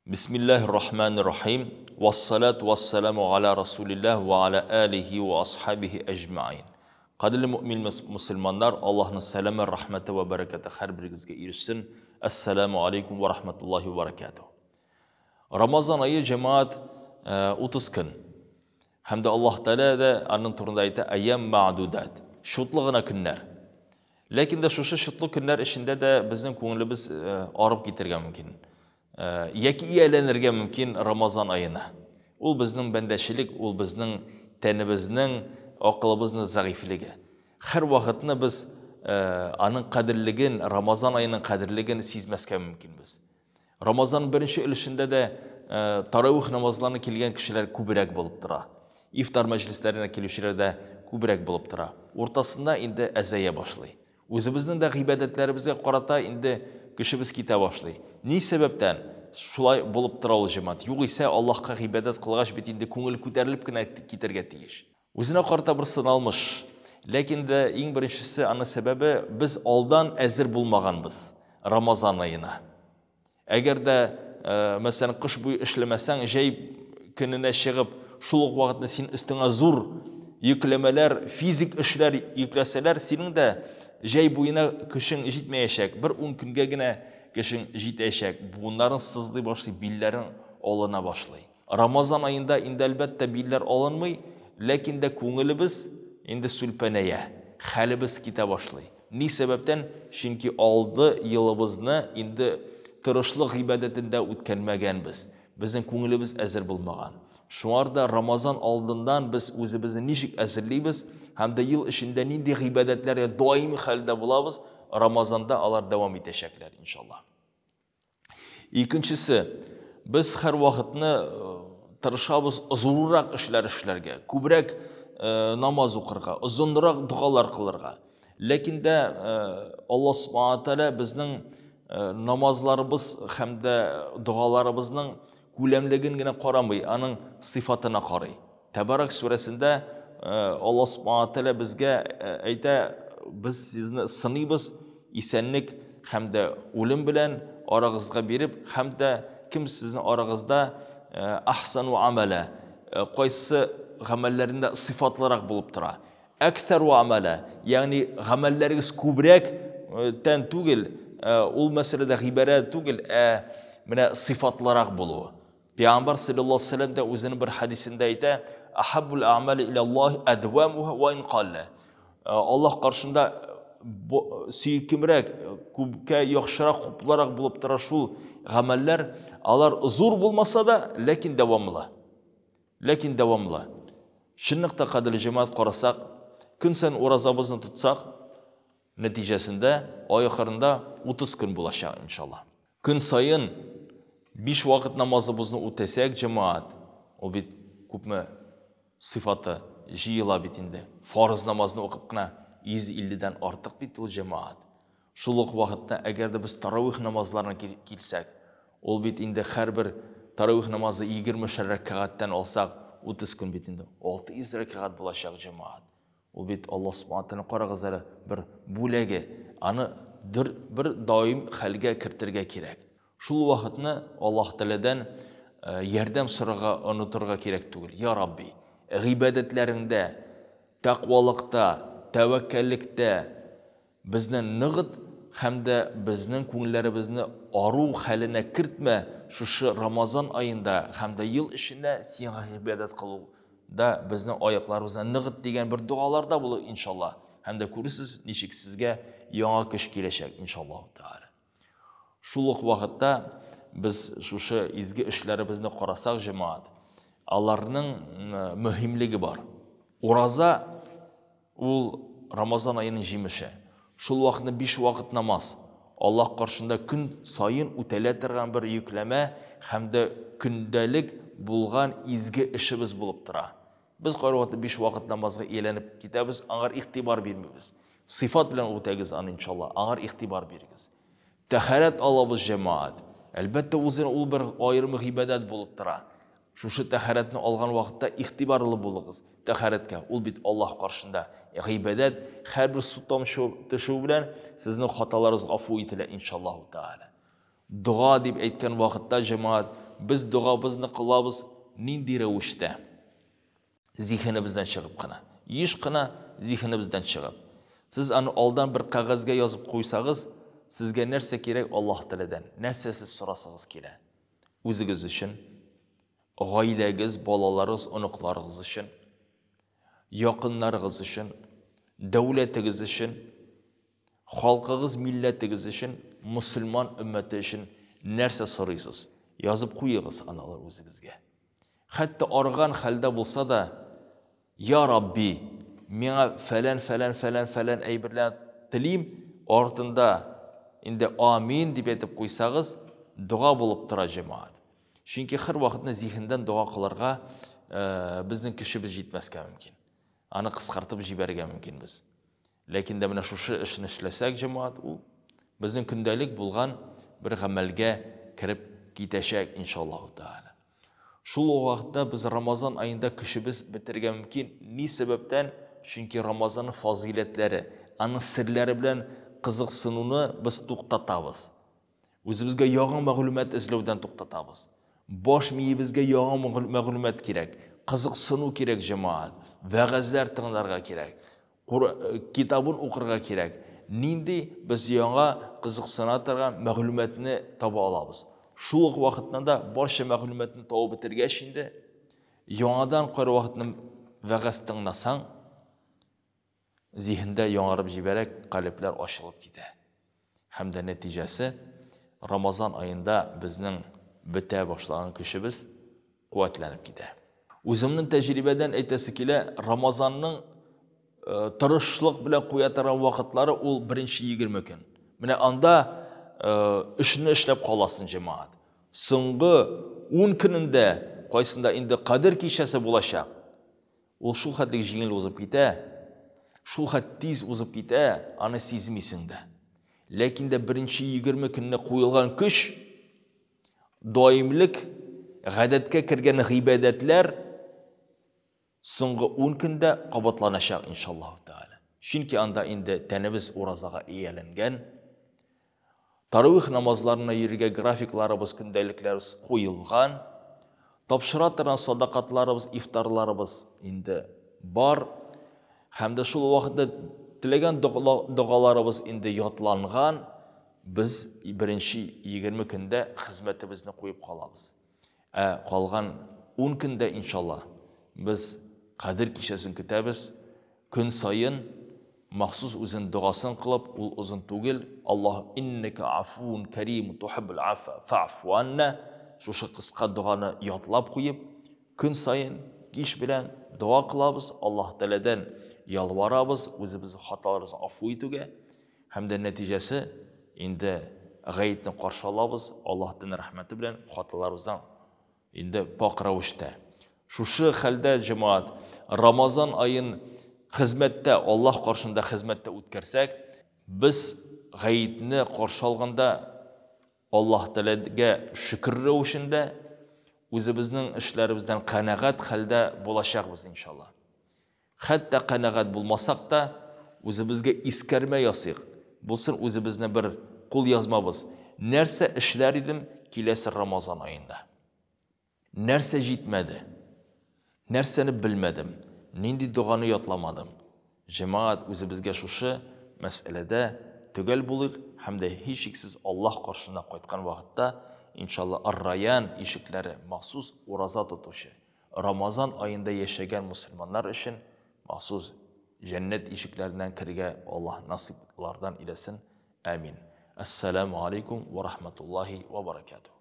Bismillahirrahmanirrahim. Vassalatu vassalamu ala Resulillah ve ala alihi ve ashabihi ecmain. Qadrli mümin Müslümanlar, Allah'ın selamı, rahmeti ve bereketi her birinizge erişsin. Esselamu aleyküm ve rahmetullahi ve berekatuhu. Ramazan ayı cemaat 30 gün. Hem de Allah Teala da anın turunda ayta ayyam ma'dudat. Şutlığına günler. Lakin de şu şutlu günler içinde de bizim konuğumuz arıp getirgen mümkün. Yeki iyelenirge mümkün Ramazan ayına. Ol bizning bendeşilik, ol bizning tenimizning, aqlımızning zayıfligi. Her vaqtni biz anın qadrligin, Ramazan ayının qadrligini sezmeske mümkün biz. Ramazan birinci ilişinde de taravih namazlarına kelgen kişiler kübürek bulup tura. İftar meclislerine kelişiler de kübürek bulup tura. Ortasında indi ezeye başlay. Özümüzün de ibadetlerimizge qarata indi kişimiz kite başlay. Ne sebepten şulay bulup tura ol cemaat? Yok ise Allah'a ibadet kılgaç bitinde көңіл көтеріліп кіне кетерге тиеш. Өзіне qarata bir sınalmış. Lakin de en birincisi ana sebebi biz aldan әзір bulmağanbız Ramazan ayına. Eğer de mesela kış boyu işlemesen, jay gününe çıkıp şuluk vaktinde senin üstüne zor yüklemeler, fizik işler yükleseler, senin de jay boyuna kışın jitmeyecek. Bir 10 günge yine kışın jitecek. Bunların sızdığı başlıyor, billerin olana başlıyor. Ramazan ayında indi elbette biller alınmıyor. Lakin de көңіліміз indi sülpeneye, halimiz kite başlıyor. Ne sebepten? Çünkü aldı yılımızını indi tırışlık ibadetinde ütkenmegenbiz. Bizim көңіліміз әзір bulmağan. Şu arada Ramazan aldığından biz özümüzü nişik əzirleybiz. Hem de yıl içinde nindi ibadetlerle daimi halde bulabız. Ramazan'da alar devam edecekler inşallah. İkincisi, biz her vakitini tırışabız zorurak işlerge, kübrek namaz okurga, uzundurak dualar kılırga. Lakin de Allah subhanahu teala bizning namazlarımız hem de dualarımızın külemligini gene qaramay, anın sıfatına qaray. Tebarek suresinde Allah subhanahu teala bizge ayta biz sizni sınıybız, isenlik hem de ölüm bilen arağızga berip hem de kim sizin arağızda ahsanu amele qaysı amellerinde sıfatlarak bulup tura. Ekseru amele yani amelleriniz kübrek ten tugil ol meselede ibaret tugil mine sıfatlarak buluğu. Peygamber sallallahu aleyhi ve sellem de özünün bir hadisinde ayta ahabbul a'mali ilallah adwamuha ve in qalla. Allah karşında sirkimrek, kubke yaxşırak kuplarak bulup tura şul ameller alar zor bulmasa da lakin devamlı. Lakin devamlı. Şınlıkta kadırlı cemaat qarasak, gün sen orazabızını tutsak, neticesinde ayaklarında 30 gün bulaşacak inşallah. Gün sayın 5 vakit namazımızını ötesek cemaat, o bit küpme sıfatı jiyila bitinde. Farz namazını okuyup kına 150'den artık bitti o cemaat. Şuluk vakitte eğer de biz taravih namazlarına kilsek, ol bitinde her bir taravih namazı 20 rekaattan olsak 30 gün bitinde 600 rekaat bulaşacak cemaat. O bit Allah subhanahu teala qaragızları bir bulege, anı bir daim halge kirtirge kerek. Şul vakitni Allah Teala'dan yardam soraga unuturga kerek tugul. Ya Rabbi, ibadetlerinde, takvalıkta, tevekkellikte bizden nıgıt hem de bizden көңілlerimizni aru haline kirtme şu Ramazan ayında hem de yıl içinde siyah ibadet kılıda bizden ayaklarımızdan nıgıt degen bir dualar da bulur inşallah. Hem de görürsüz nişik sizge yana kış gelecek inşallah. Şuluk vakitte biz şu izgi işlerimizni qarasak cemaat, Allah'ın mühimligi var. Oraza ol Ramazan ayının jimişi. Şul vaxtında 5 vakit namaz. Allah karşında gün sayın ütelettirgen bir yükleme hem de gündelik bulgan izgi işimiz bulup tura. Biz qarıqatı 5 vakit namazga eğlenip gitemiz, ağır ihtibar vermiyoruz. Sıfat bilen ötegiz an inşallah, ağır ihtibar veririz. Taharet alabız cemaat. Elbette uzun ol bir ayrımı ibadet bulup tura. Şu taharetini algan vakitte ihtibarlı buluruz. Taharetke, ol bit Allah karşında. İbadet her bir su taşı bilen sizin hatalarınız afu etiler inşallah. Dua deyip etken vakitte cemaat biz duobimizni qilamiz nindi ravishda zihnimizdan chiqib qana. Ish qana zihnimizdan chiqib. Siz ani oldin bir qog'ozga yozib qo'ysangiz, sizga narsa kerak Alloh tilidan, narsa siz so'rasangiz kerak. O'zingiz uchun, oilangiz, bolalaringiz, unuqlaringiz uchun, yaqinlaringiz uchun, davlatingiz uchun, xalqingiz, millatingiz uchun, musulmon ummati uchun narsa so'raysiz. Yozib qo'yingiz analar o'zingizga. Hatto organ halda bo'lsa da, ya Rabbi, menga falan aybirlar tilim ortında indi amin deb aytib qo'ysangiz, duo bo'lib turadi jamoat. Chunki har vaqtda zihindan duo qilarga bizning kuchimiz yetmasga mumkin. Ani qisqartib jibarga mumkinmiz. Lekin de mana shu ishni ishlasak jamoat, u bizning kundalik bo'lgan bir amalga kirib ketashak inshaalloh taala. Şu vaqtda biz Ramazan ayında kuchimiz bitirgan mumkin. Ni sababdan? Chunki Ramazanning fazilatlari, ani sirlari bilan qiziqsinuvni biz to'xtatamiz. O'zimizga yo'g'on ma'lumot izlovdan to'xtatamiz. Bosh miyimizga yo'g'on ma'lumot kerak, qiziqsinuv kerak jamoat, va'zlar tinglarga kerak, kitobni o'qirga kerak. Nindi biz yo'g'a qiziqsinadigan ma'lumotni topa olamiz. Şu vaqtda da barcha ma'lumotni topib bitirgach endi yo'g'adan qora vaqtni va'z tinglasang, zihinde yoğarıp jiberek kalpler açılıp gider. Hem de neticesi Ramazan ayında bizning bite başlayan kişimiz kuvvetlenip gider. Özümün tecrübeden aytası kile Ramazanның tırışlık bile kuvvetlen vakitleri ol birinci 20 gün. Mine anda işini işlep kalasın cemaat. Soңғы 10 gününde qaysında indi Kadir kişesi bulaşaq. Ol şu hadlik jingil uzıp gider. Şu haddiz uzıp gite, ana sezmeysin de. Lakin de birinci 20 günde koyulgan kuş, doimlik, gadetke kirgen ibadetler, soңғы 10 günde qabatlanacak inşallah Teala. Çünkü anda indi tenimiz orazaga iyelengen, taravih namazlarına yürüge grafiklarımız, gündeliklerimiz koyulgan, tapşıratıran sadakatlarımız, iftarlarımız indi bar, hem de şu vaxtda tilegen dualarımız indi yatlangan, biz birinci 20 günde hizmetimizni koyup qalamiz. Qalgan 10 günde inşallah biz Kadir kişesini kütəbiz, gün sayın maxsus özün duasını qılıb, ul uzun tugil, Allah inneke afun kerim tuhibbul afa fa'fu anna, şu qısqa duanı yatlab qoyup, gün sayın giş bilen dua qılabız, Allah Teala'dan yalvarabız, özümüzün hatalarımızı affu etüge, hem de neticesi indi gayetini qarşı alabız, Allah'tan rahmeti bilen hatalarımızdan indi pak ravishda. Şu halde cemaat Ramazan ayın hizmette, Allah qarşında hizmette o'tkazsak, biz gayetini qarşı alganda Allah Teala'ga shukr ravishida o'zimizning ishlarimizdan qanoat halda bo'lashaqmiz inshaalloh. Hatta qanoat bo'lmasak da o'zimizga iskarma yasayıq. Bo'lsin o'zimizni bir qo'l yozmamiz. Narsa ishlar edim kelasi Ramazan ayında. Narsa yetmedi. Narsani bilmedim. Nindi duani yotlamadım. Cemaat o'zimizga shu masalada tugal bo'liq hamda hech cheksiz Allah qarşısına qaytgan vaqtda inşallah Ar-Rayyan eshiklari maxsus o'roza tutuvchi Ramazan ayında yaşayan musulmonlar uchun maxsus cennet eshiklaridan kirga Allah nasiblardan eylesin. Amin. Assalamu alaykum ve rahmetullahi ve berekatuhu.